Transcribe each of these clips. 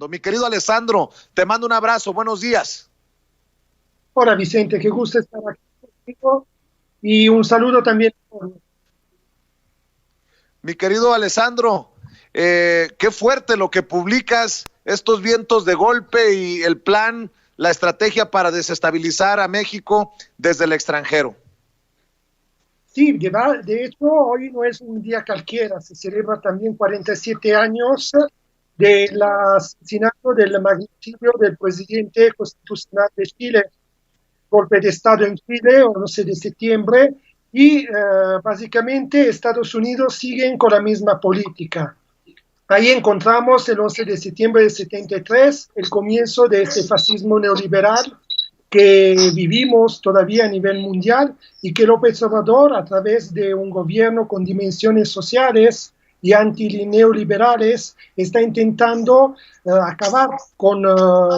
Mi querido Alessandro, te mando un abrazo, buenos días. Hola Vicente, qué gusto estar aquí contigo y un saludo también. Mi querido Alessandro, qué fuerte lo que publicas, estos vientos de golpe y el plan, la estrategia para desestabilizar a México desde el extranjero. Sí, de hecho hoy no es un día cualquiera, se celebra también 47 años del asesinato del magnicidio del presidente constitucional de Chile, golpe de Estado en Chile, 11 de septiembre, y básicamente Estados Unidos siguen con la misma política. Ahí encontramos el 11 de septiembre de 73 el comienzo de este fascismo neoliberal que vivimos todavía a nivel mundial y que López Obrador, a través de un gobierno con dimensiones sociales y antineoliberales, está intentando acabar con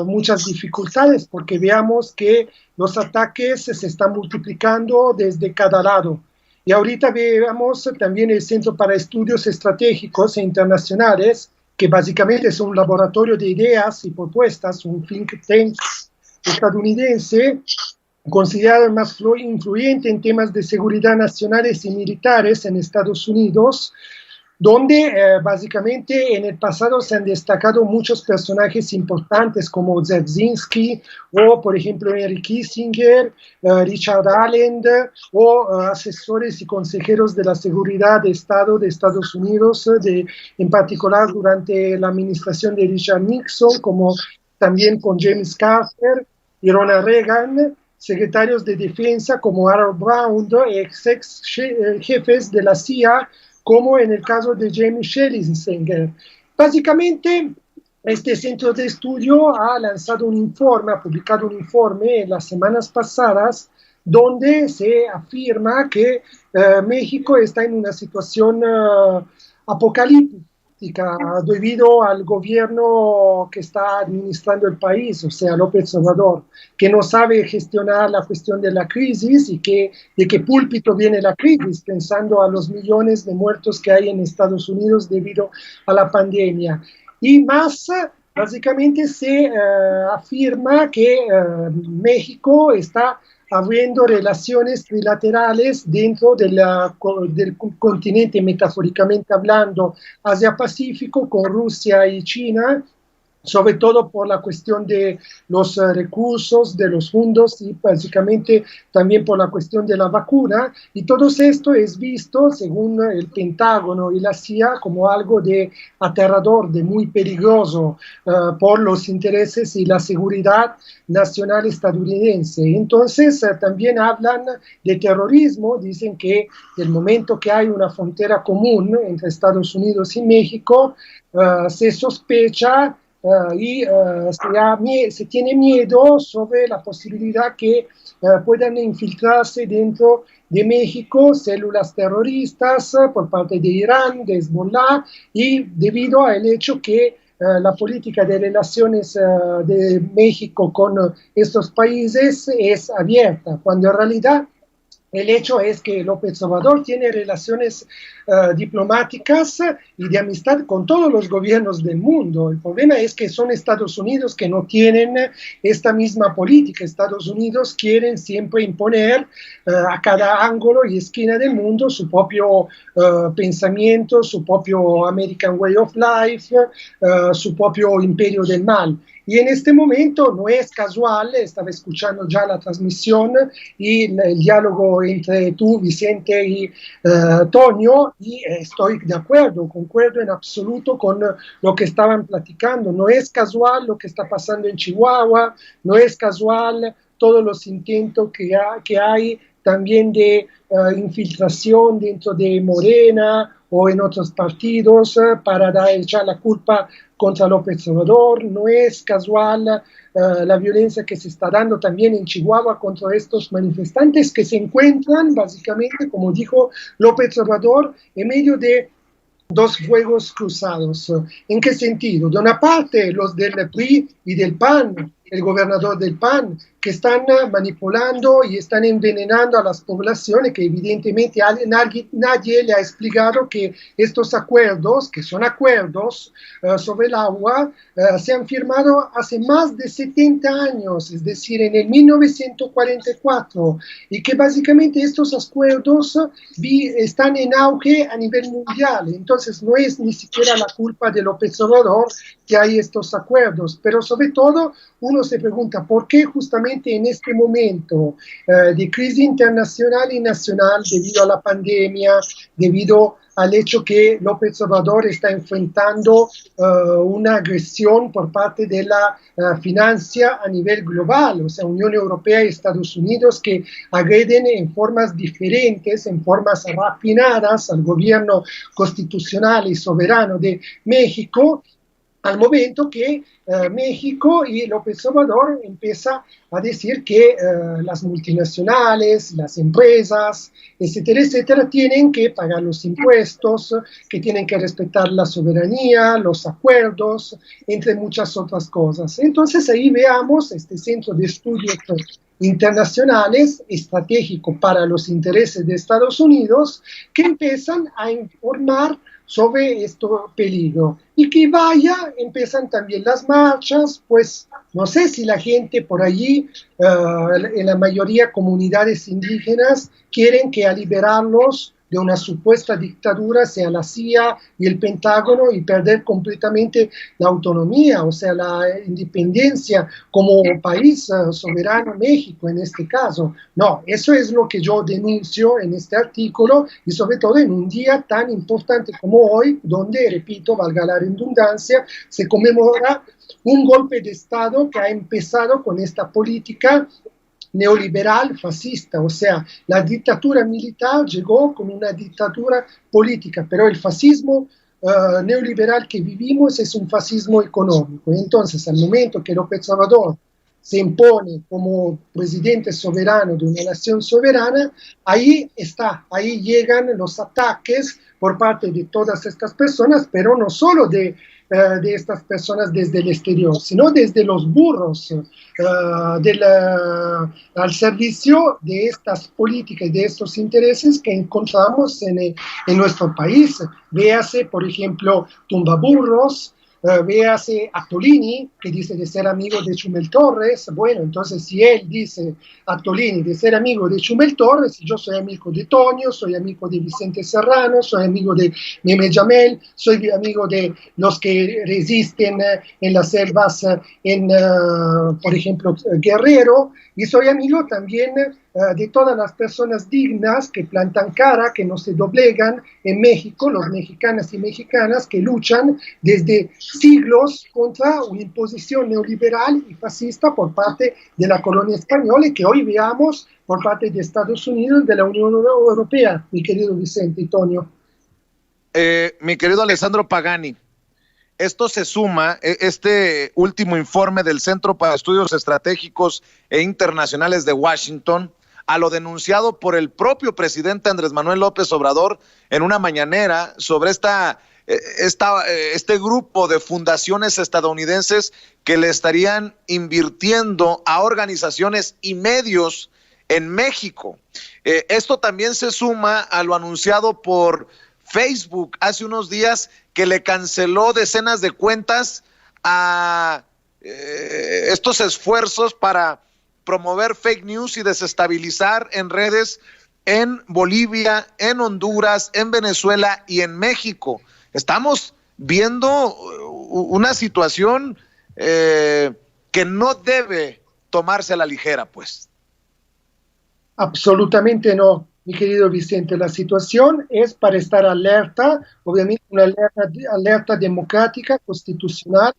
muchas dificultades, porque veamos que los ataques se están multiplicando desde cada lado. Y ahorita veamos también el Centro para Estudios Estratégicos e Internacionales, que básicamente es un laboratorio de ideas y propuestas, un think tank estadounidense, considerado el más influyente en temas de seguridad nacionales y militares en Estados Unidos, donde básicamente en el pasado se han destacado muchos personajes importantes como Dzerzhinsky o, por ejemplo, Henry Kissinger, Richard Allen o asesores y consejeros de la seguridad de Estado de Estados Unidos, en particular durante la administración de Richard Nixon, como también con James Carter y Ronald Reagan, secretarios de defensa como Harold Brown, ex jefes de la CIA, como en el caso de James Schlesinger. Básicamente, este centro de estudio ha lanzado un informe, ha publicado un informe en las semanas pasadas, donde se afirma que México está en una situación apocalíptica debido al gobierno que está administrando el país, o sea, López Obrador, que no sabe gestionar la cuestión de la crisis y de qué púlpito viene la crisis, pensando a los millones de muertos que hay en Estados Unidos debido a la pandemia. Y más, básicamente se afirma que México está abriendo relaciones trilaterales dentro del continente, metafóricamente hablando, Asia-Pacífico, con Rusia y China, sobre todo por la cuestión de los recursos, de los fondos y básicamente también por la cuestión de la vacuna. Y todo esto es visto, según el Pentágono y la CIA, como algo de aterrador, de muy peligroso por los intereses y la seguridad nacional estadounidense. Entonces, también hablan de terrorismo, dicen que del momento que hay una frontera común entre Estados Unidos y México, se sospecha se tiene miedo sobre la posibilidad que puedan infiltrarse dentro de México células terroristas por parte de Irán, de Hezbollah, y debido al hecho que la política de relaciones de México con estos países es abierta, cuando en realidad el hecho es que López Obrador tiene relaciones diplomáticas y de amistad con todos los gobiernos del mundo. El problema es que son Estados Unidos que no tienen esta misma política. Estados Unidos quieren siempre imponer a cada ángulo y esquina del mundo su propio pensamiento, su propio American Way of Life, su propio imperio del mal. Y en este momento no es casual, estaba escuchando ya la transmisión y el diálogo entre tú, Vicente, y Toño, y estoy de acuerdo, concuerdo en absoluto con lo que estaban platicando. No es casual lo que está pasando en Chihuahua, no es casual todos los intentos que hay también de infiltración dentro de Morena o en otros partidos para echar la culpa contra López Obrador. No es casual la violencia que se está dando también en Chihuahua contra estos manifestantes que se encuentran básicamente, como dijo López Obrador, en medio de dos fuegos cruzados. ¿En qué sentido? De una parte, los del PRI y del PAN el gobernador del PAN, que están manipulando y están envenenando a las poblaciones, que evidentemente nadie le ha explicado que estos acuerdos, que son acuerdos sobre el agua, se han firmado hace más de 70 años, es decir, en el 1944, y que básicamente estos acuerdos están en auge a nivel mundial. Entonces no es ni siquiera la culpa de López Obrador que hay estos acuerdos, pero sobre todo uno se pregunta por qué justamente en este momento de crisis internacional y nacional debido a la pandemia, debido al hecho que López Obrador está enfrentando una agresión por parte de la financia a nivel global, o sea, Unión Europea y Estados Unidos, que agreden en formas diferentes, en formas refinadas al gobierno constitucional y soberano de México, al momento que México y López Obrador empieza a decir que las multinacionales, las empresas, etcétera, etcétera, tienen que pagar los impuestos, que tienen que respetar la soberanía, los acuerdos, entre muchas otras cosas. Entonces ahí veamos este centro de estudios internacionales estratégico para los intereses de Estados Unidos que empiezan a informar sobre este peligro y que empiezan también las marchas, pues no sé si la gente por allí, en la mayoría comunidades indígenas, quieren que a liberarlos de una supuesta dictadura sea la CIA y el Pentágono y perder completamente la autonomía, o sea, la independencia como país soberano México en este caso. No, eso es lo que yo denuncio en este artículo y sobre todo en un día tan importante como hoy, donde, repito, valga la redundancia, se conmemora un golpe de Estado que ha empezado con esta política neoliberal fascista, o sea, la dictadura militar llegó con una dictadura política, pero el fascismo neoliberal que vivimos es un fascismo económico. Entonces, al momento que López Obrador se impone como presidente soberano de una nación soberana, ahí llegan los ataques por parte de todas estas personas, pero no solo de estas personas desde el exterior, sino desde los burros al servicio de estas políticas, de estos intereses que encontramos en nuestro país. Véase, por ejemplo, Tumbaburros, véase Attolini, que dice de ser amigo de Chumel Torres. Bueno, entonces si él dice, Attolini, de ser amigo de Chumel Torres, yo soy amigo de Toño, soy amigo de Vicente Serrano, soy amigo de Meme Yamel, soy amigo de los que resisten en las selvas, por ejemplo, Guerrero, y soy amigo también de todas las personas dignas que plantan cara, que no se doblegan en México, los mexicanas y mexicanas que luchan desde siglos contra una imposición neoliberal y fascista por parte de la colonia española y que hoy veamos por parte de Estados Unidos, de la Unión Europea, mi querido Vicente y Tonio. Mi querido Alessandro Pagani, esto se suma, este último informe del Centro para Estudios Estratégicos e Internacionales de Washington, a lo denunciado por el propio presidente Andrés Manuel López Obrador en una mañanera sobre este grupo de fundaciones estadounidenses que le estarían invirtiendo a organizaciones y medios en México. Esto también se suma a lo anunciado por Facebook hace unos días, que le canceló decenas de cuentas a estos esfuerzos para promover fake news y desestabilizar en redes en Bolivia, en Honduras, en Venezuela y en México. Estamos viendo una situación que no debe tomarse a la ligera, pues. Absolutamente no, mi querido Vicente. La situación es para estar alerta, obviamente una alerta democrática, constitucional,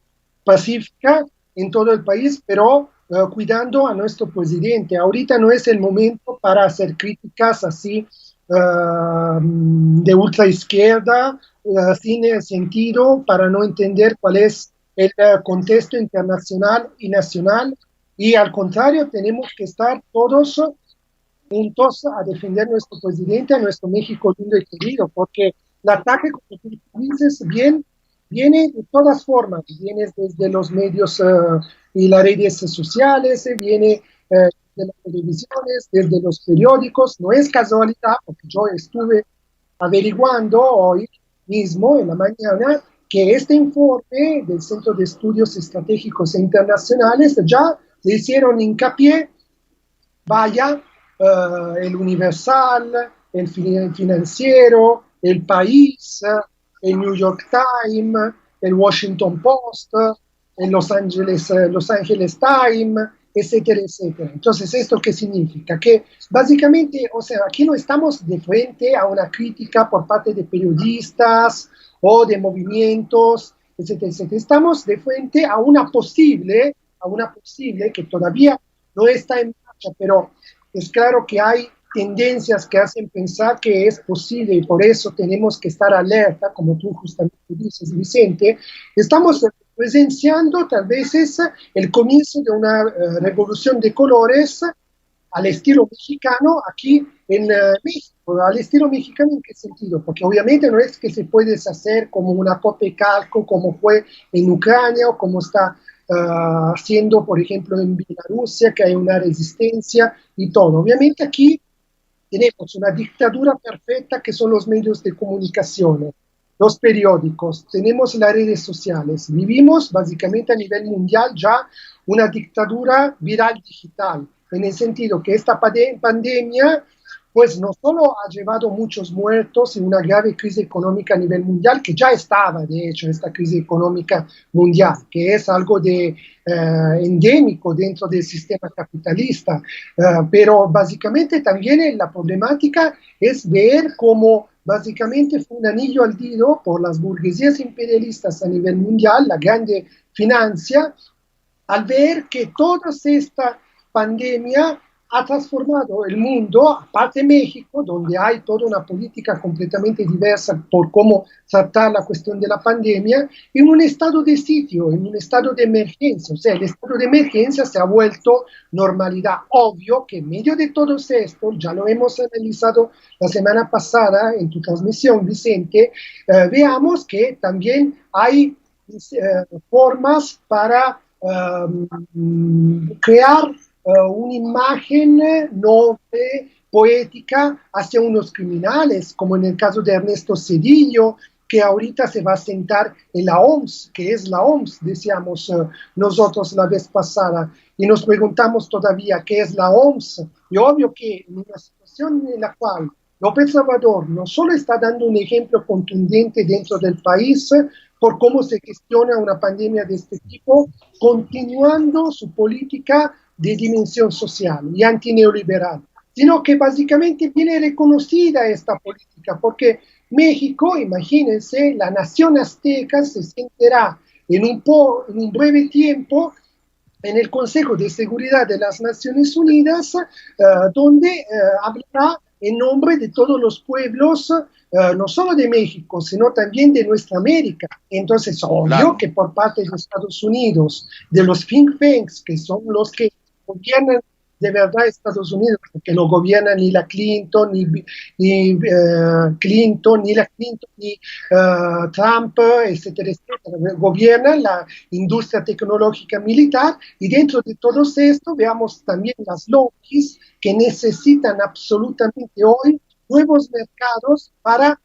pacífica en todo el país, pero cuidando a nuestro presidente. Ahorita no es el momento para hacer críticas así de ultraizquierda, sin sentido, para no entender cuál es el contexto internacional y nacional, y al contrario, tenemos que estar todos juntos a defender a nuestro presidente, a nuestro México lindo y querido, porque el ataque, como tú dices bien, viene de todas formas, viene desde los medios y las redes sociales, viene de las televisiones, desde los periódicos. No es casualidad, porque yo estuve averiguando hoy mismo, en la mañana, que este informe del Centro de Estudios Estratégicos e Internacionales ya le hicieron hincapié, vaya, el Universal, el Financiero, el País, el New York Times, el Washington Post, el Los Angeles Times, etcétera, etcétera. Entonces, ¿esto qué significa? Que básicamente, o sea, aquí no estamos de frente a una crítica por parte de periodistas o de movimientos, etcétera, etcétera. Estamos de frente a una posible que todavía no está en marcha, pero es claro que hay tendencias que hacen pensar que es posible y por eso tenemos que estar alerta, como tú justamente dices, Vicente. Estamos presenciando tal vez el comienzo de una revolución de colores al estilo mexicano aquí en México. Al estilo mexicano, ¿en qué sentido? Porque obviamente no es que se puede hacer como una copia y calco como fue en Ucrania o como está haciendo, por ejemplo, en Bielorrusia, que hay una resistencia y todo. Obviamente aquí tenemos una dictadura perfecta que son los medios de comunicación, los periódicos, tenemos las redes sociales. Vivimos básicamente a nivel mundial ya una dictadura viral digital, en el sentido que esta pandemia pues no solo ha llevado muchos muertos y una grave crisis económica a nivel mundial, que ya estaba, de hecho, esta crisis económica mundial, que es algo de endémico dentro del sistema capitalista, pero básicamente también la problemática es ver cómo básicamente fue un anillo al dedo por las burguesías imperialistas a nivel mundial, la grande financia, al ver que toda esta pandemia ha transformado el mundo, aparte de México, donde hay toda una política completamente diversa por cómo tratar la cuestión de la pandemia, en un estado de sitio, en un estado de emergencia. O sea, el estado de emergencia se ha vuelto normalidad. Obvio que en medio de todo esto, ya lo hemos analizado la semana pasada en tu transmisión, Vicente, veamos que también hay formas para crear una imagen noble, poética, hacia unos criminales, como en el caso de Ernesto Zedillo, que ahorita se va a sentar en la OMS, que es la OMS, decíamos nosotros la vez pasada, y nos preguntamos todavía qué es la OMS. Y obvio que en una situación en la cual López Obrador no solo está dando un ejemplo contundente dentro del país por cómo se gestiona una pandemia de este tipo, continuando su política de dimensión social y antineoliberal, sino que básicamente viene reconocida esta política, porque México, imagínense, la nación azteca se sentará en un breve tiempo en el Consejo de Seguridad de las Naciones Unidas, donde hablará en nombre de todos los pueblos, no solo de México, sino también de nuestra América. Entonces, obvio claro, que por parte de Estados Unidos, de los think tanks, que son los que gobiernan de verdad Estados Unidos, porque no gobierna ni la Clinton, ni Clinton, ni Trump, etcétera, etcétera. Gobierna la industria tecnológica militar y dentro de todo esto veamos también las lobbies que necesitan absolutamente hoy nuevos mercados para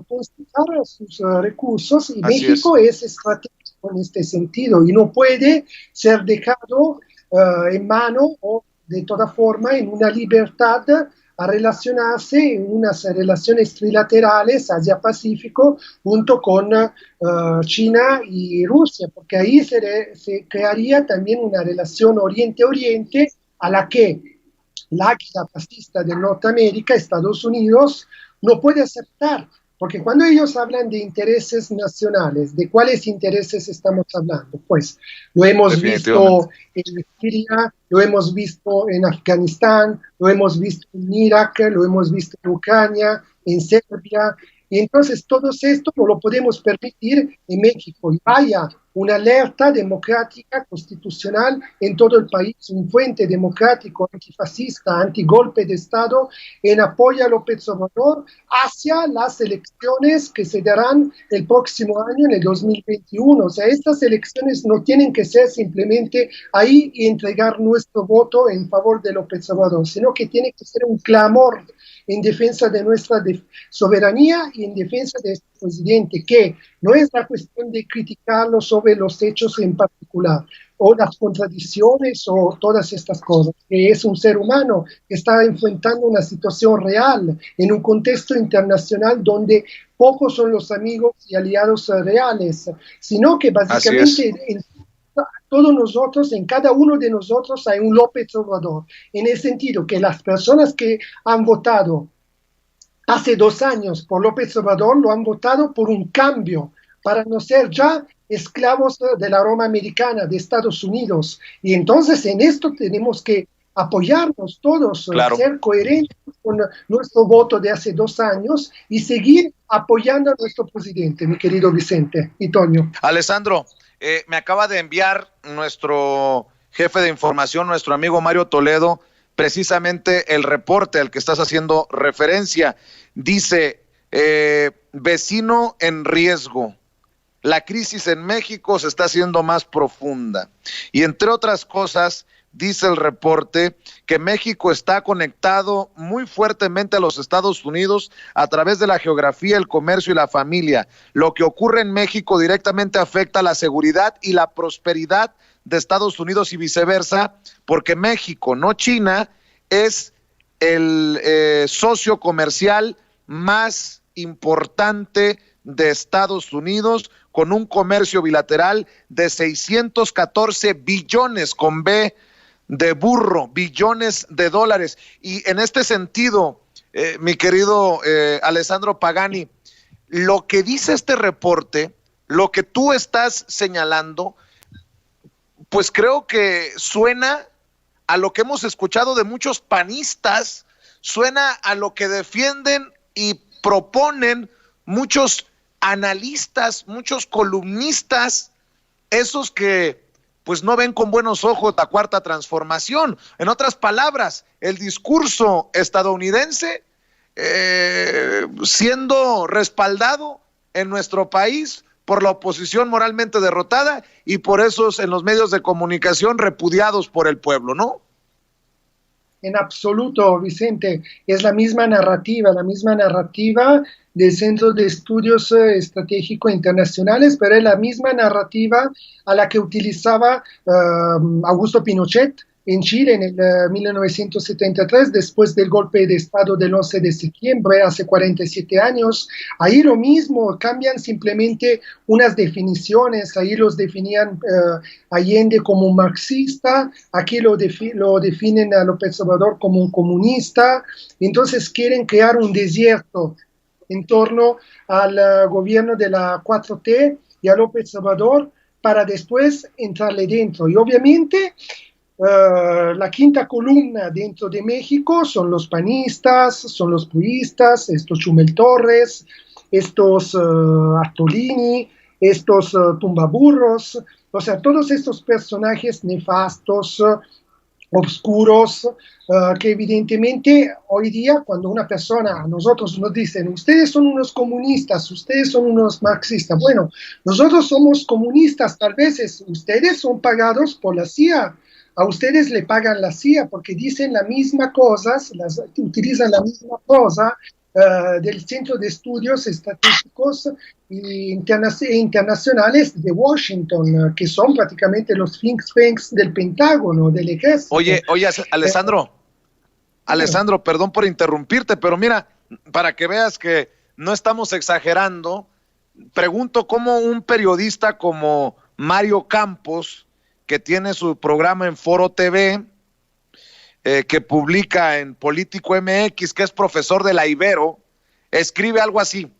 constituir sus recursos y así México es estratégico en este sentido y no puede ser dejado en mano o de toda forma en una libertad a relacionarse en unas relaciones trilaterales Asia-Pacífico junto con China y Rusia, porque ahí se crearía también una relación Oriente-Oriente a la que la águila fascista de Norteamérica, Estados Unidos, no puede aceptar. Porque cuando ellos hablan de intereses nacionales, ¿de cuáles intereses estamos hablando? Pues lo hemos visto en Siria, lo hemos visto en Afganistán, lo hemos visto en Irak, lo hemos visto en Ucrania, en Serbia. Y entonces todo esto no lo podemos permitir en México. Y vaya una alerta democrática constitucional en todo el país, un frente democrático, antifascista, antigolpe de Estado en apoyo a López Obrador hacia las elecciones que se darán el próximo año, en el 2021. O sea, estas elecciones no tienen que ser simplemente ahí y entregar nuestro voto en favor de López Obrador, sino que tiene que ser un clamor en defensa de nuestra soberanía y en defensa de este presidente, que no es la cuestión de criticarlo sobre los hechos en particular, o las contradicciones o todas estas cosas, que es un ser humano que está enfrentando una situación real en un contexto internacional donde pocos son los amigos y aliados reales, sino que básicamente en todos nosotros, en cada uno de nosotros hay un López Obrador, en el sentido que las personas que han votado hace 2 años por López Obrador lo han votado por un cambio, para no ser ya esclavos de la Roma americana, de Estados Unidos. Y entonces en esto tenemos que apoyarnos todos, claro, ser coherentes con nuestro voto de hace 2 años y seguir apoyando a nuestro presidente, mi querido Vicente y Toño. Alessandro, me acaba de enviar nuestro jefe de información, nuestro amigo Mario Toledo, precisamente el reporte al que estás haciendo referencia. Dice, vecino en riesgo, la crisis en México se está haciendo más profunda. Y entre otras cosas, dice el reporte que México está conectado muy fuertemente a los Estados Unidos a través de la geografía, el comercio y la familia. Lo que ocurre en México directamente afecta la seguridad y la prosperidad de Estados Unidos y viceversa, porque México, no China, es el socio comercial más importante de Estados Unidos, con un comercio bilateral de 614 billones, con B de burro, billones de dólares. Y en este sentido, mi querido Alessandro Pagani, lo que dice este reporte, lo que tú estás señalando, pues creo que suena a lo que hemos escuchado de muchos panistas, suena a lo que defienden y proponen muchos analistas, muchos columnistas, esos que pues no ven con buenos ojos la cuarta transformación. En otras palabras, el discurso estadounidense siendo respaldado en nuestro país por la oposición moralmente derrotada y por esos en los medios de comunicación repudiados por el pueblo, ¿no? En absoluto, Vicente, es la misma narrativa del Centro de Estudios Estratégicos Internacionales, pero es la misma narrativa a la que utilizaba Augusto Pinochet en Chile en el 1973, después del golpe de Estado del 11 de septiembre, hace 47 años. Ahí lo mismo, cambian simplemente unas definiciones. Ahí los definían Allende como un marxista, aquí lo definen a López Obrador como un comunista. Entonces quieren crear un desierto en torno al gobierno de la 4T y a López Obrador para después entrarle dentro. Y obviamente la quinta columna dentro de México son los panistas, son los puristas, estos Chumel Torres, estos Artolini, estos tumbaburros, o sea, todos estos personajes nefastos, oscuros, que evidentemente hoy día cuando una persona, a nosotros nos dicen, ustedes son unos comunistas, ustedes son unos marxistas, bueno, nosotros somos comunistas, tal vez ustedes son pagados por la CIA, a ustedes le pagan la CIA porque dicen las mismas cosas, utilizan la misma cosa del Centro de Estudios Estratégicos e Internacionales de Washington, que son prácticamente los think tanks del Pentágono, del Ejército. Oye, Alessandro, perdón por interrumpirte, pero mira, para que veas que no estamos exagerando, pregunto cómo un periodista como Mario Campos, que tiene su programa en Foro TV, que publica en Político MX, que es profesor de la Ibero, escribe algo así.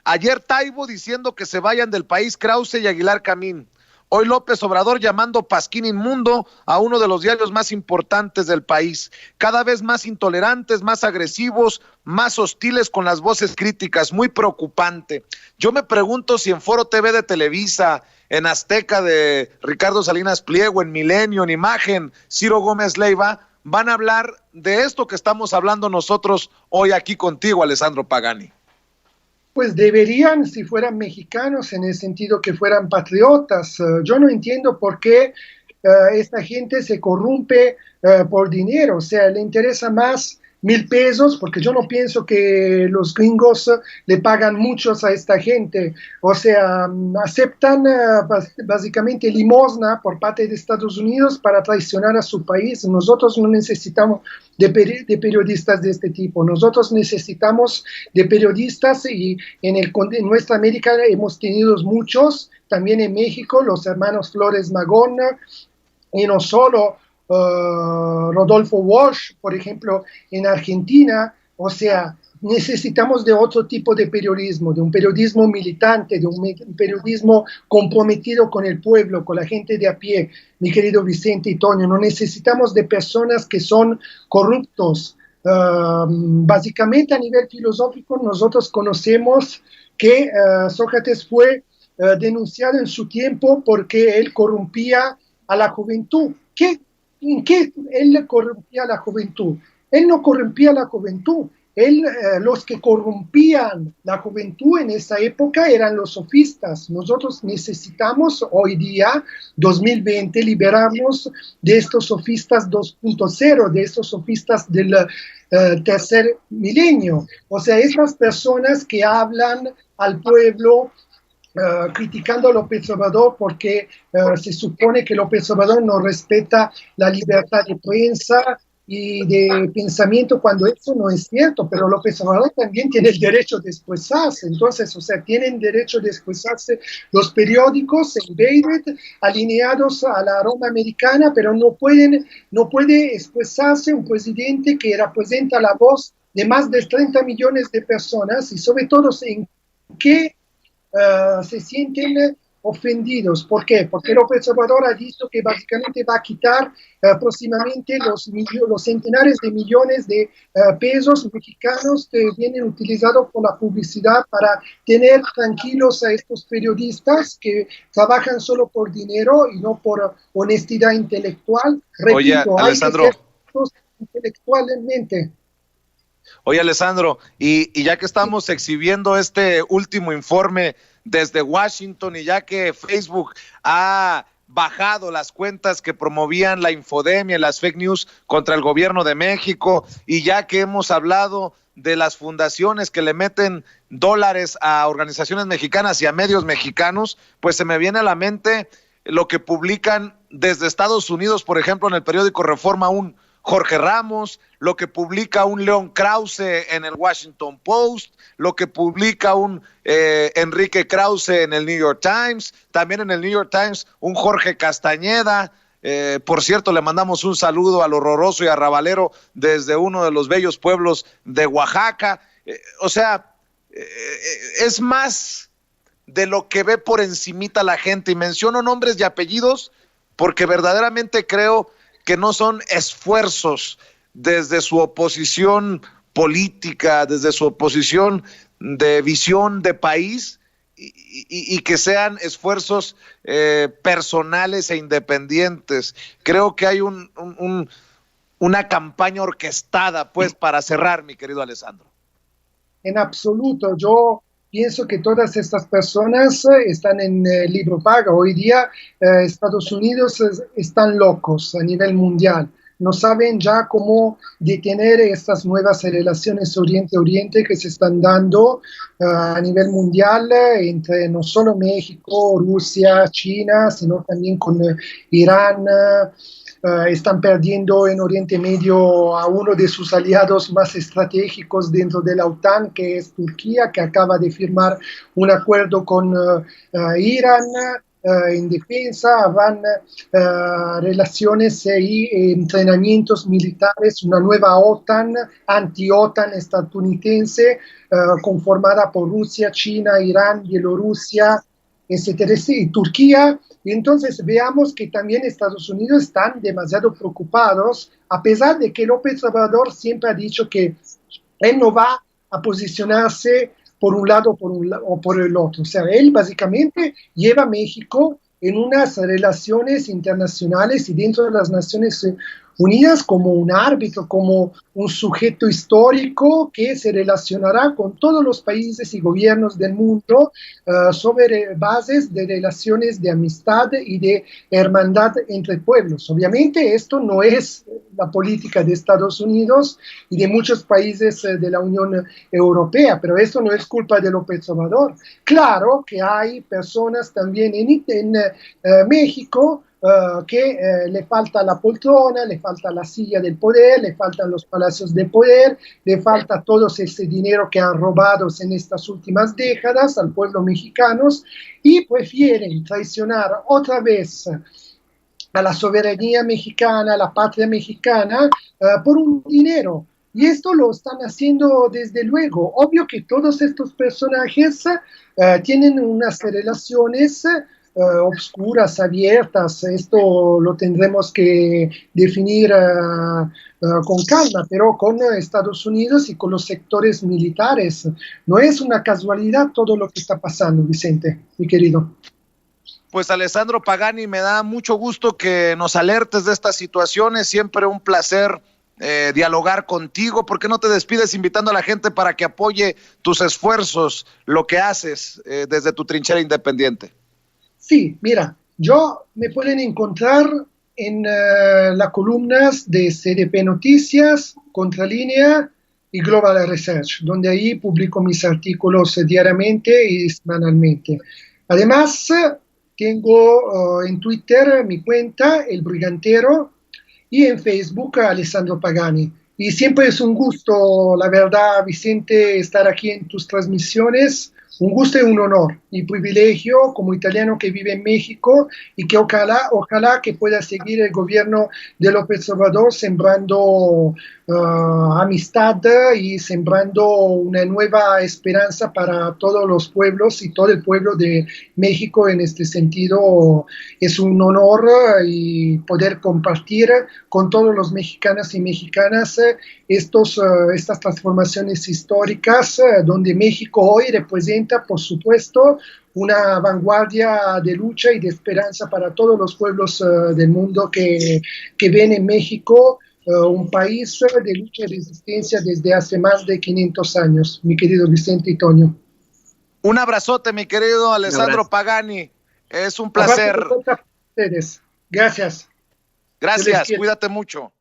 Ayer Taibo diciendo que se vayan del país Krause y Aguilar Camín. Hoy López Obrador llamando Pasquín inmundo a uno de los diarios más importantes del país. Cada vez más intolerantes, más agresivos, más hostiles con las voces críticas. Muy preocupante. Yo me pregunto si en Foro TV de Televisa, en Azteca de Ricardo Salinas Pliego, en Milenio, en Imagen, Ciro Gómez Leiva, van a hablar de esto que estamos hablando nosotros hoy aquí contigo, Alessandro Pagani. Pues deberían, si fueran mexicanos, en el sentido que fueran patriotas. Yo no entiendo por qué esta gente se corrompe por dinero. O sea, le interesa más 1,000 pesos, porque yo no pienso que los gringos le pagan muchos a esta gente. O sea, aceptan básicamente limosna por parte de Estados Unidos para traicionar a su país. Nosotros no necesitamos de periodistas de este tipo. Nosotros necesitamos de periodistas y en nuestra América hemos tenido muchos, también en México, los hermanos Flores Magón, y no solo Rodolfo Walsh, por ejemplo, en Argentina. O sea, necesitamos de otro tipo de periodismo, de un periodismo militante, de un periodismo comprometido con el pueblo, con la gente de a pie, mi querido Vicente y Toño. No necesitamos de personas que son corruptos. Básicamente, a nivel filosófico, nosotros conocemos que Sócrates fue denunciado en su tiempo porque él corrompía a la juventud. ¿En qué él corrompía a la juventud? Él no corrompía a la juventud. Los que corrompían la juventud en esa época eran los sofistas. Nosotros necesitamos hoy día, 2020, liberarnos de estos sofistas 2.0, de estos sofistas del tercer milenio. O sea, esas personas que hablan al pueblo criticando a López Obrador porque se supone que López Obrador no respeta la libertad de prensa y de pensamiento, cuando eso no es cierto. Pero López Obrador también tiene el derecho de expresarse. Entonces, o sea, tienen derecho de expresarse los periódicos en Beirut, alineados a la Roma americana, pero no puede expresarse un presidente que representa la voz de más de 30 millones de personas, y sobre todo en qué se sienten ofendidos. ¿Por qué? Porque López Obrador ha dicho que básicamente va a quitar próximamente los centenares de millones de pesos mexicanos que vienen utilizados por la publicidad para tener tranquilos a estos periodistas que trabajan solo por dinero y no por honestidad intelectual. Repito, oye, Alessandro, hay que ser intelectualmente. Oye, Alessandro, y ya que estamos exhibiendo este último informe desde Washington y ya que Facebook ha bajado las cuentas que promovían la infodemia y las fake news contra el gobierno de México, y ya que hemos hablado de las fundaciones que le meten dólares a organizaciones mexicanas y a medios mexicanos, pues se me viene a la mente lo que publican desde Estados Unidos, por ejemplo, en el periódico Reforma, un Jorge Ramos, lo que publica un León Krause en el Washington Post, lo que publica un Enrique Krause en el New York Times, también en el New York Times un Jorge Castañeda. Por cierto, le mandamos un saludo al horroroso y arrabalero desde uno de los bellos pueblos de Oaxaca. O sea, es más de lo que ve por encimita la gente, y menciono nombres y apellidos porque verdaderamente creo que no son esfuerzos desde su oposición política, desde su oposición de visión de país, y que sean esfuerzos personales e independientes. Creo que hay una campaña orquestada, pues, para cerrar, mi querido Alessandro. En absoluto, yo pienso que todas estas personas están en libro paga. Hoy día Estados Unidos están locos a nivel mundial. No saben ya cómo detener estas nuevas relaciones Oriente-Oriente que se están dando a nivel mundial entre no solo México, Rusia, China, sino también con Irán. Están perdiendo en Oriente Medio a uno de sus aliados más estratégicos dentro de la OTAN, que es Turquía, que acaba de firmar un acuerdo con Irán en defensa. Van relaciones y entrenamientos militares, una nueva OTAN, anti-OTAN estadounidense, conformada por Rusia, China, Irán, Bielorrusia, etcétera, y Turquía. Y entonces veamos que también Estados Unidos están demasiado preocupados, a pesar de que López Obrador siempre ha dicho que él no va a posicionarse por un lado o por el otro. O sea, él básicamente lleva a México en unas relaciones internacionales y dentro de las Naciones Unidas como un árbitro, como un sujeto histórico que se relacionará con todos los países y gobiernos del mundo sobre bases de relaciones de amistad y de hermandad entre pueblos. Obviamente esto no es la política de Estados Unidos y de muchos países de la Unión Europea, pero esto no es culpa de López Obrador. Claro que hay personas también en México que le falta la poltrona, le falta la silla del poder, le faltan los palacios de poder, le falta todo ese dinero que han robado en estas últimas décadas al pueblo mexicano y prefieren traicionar otra vez a la soberanía mexicana, a la patria mexicana, por un dinero. Y esto lo están haciendo desde luego. Obvio que todos estos personajes tienen unas relaciones obscuras, abiertas. Esto lo tendremos que definir con calma, pero con Estados Unidos y con los sectores militares. No es una casualidad todo lo que está pasando, Vicente, mi querido. Pues Alessandro Pagani, me da mucho gusto que nos alertes de estas situaciones, siempre un placer dialogar contigo. ¿Por qué no te despides invitando a la gente para que apoye tus esfuerzos, lo que haces desde tu trinchera independiente? Sí, mira, me pueden encontrar en las columnas de CDP Noticias, Contralínea y Global Research, donde ahí publico mis artículos diariamente y semanalmente. Además, tengo en Twitter mi cuenta, El Brigantero, y en Facebook, Alessandro Pagani. Y siempre es un gusto, la verdad, Vicente, estar aquí en tus transmisiones. Un gusto y un honor y privilegio como italiano que vive en México y que ojalá que pueda seguir el gobierno de López Obrador sembrando amistad y sembrando una nueva esperanza para todos los pueblos y todo el pueblo de México. En este sentido es un honor y poder compartir con todos los mexicanos y mexicanas estas transformaciones históricas donde México hoy representa, por supuesto, una vanguardia de lucha y de esperanza para todos los pueblos del mundo que ven en México un país de lucha y resistencia desde hace más de 500 años, mi querido Vicente y Toño. Un abrazote, mi querido Alessandro Pagani. Es un placer. Gracias. Gracias, cuídate mucho.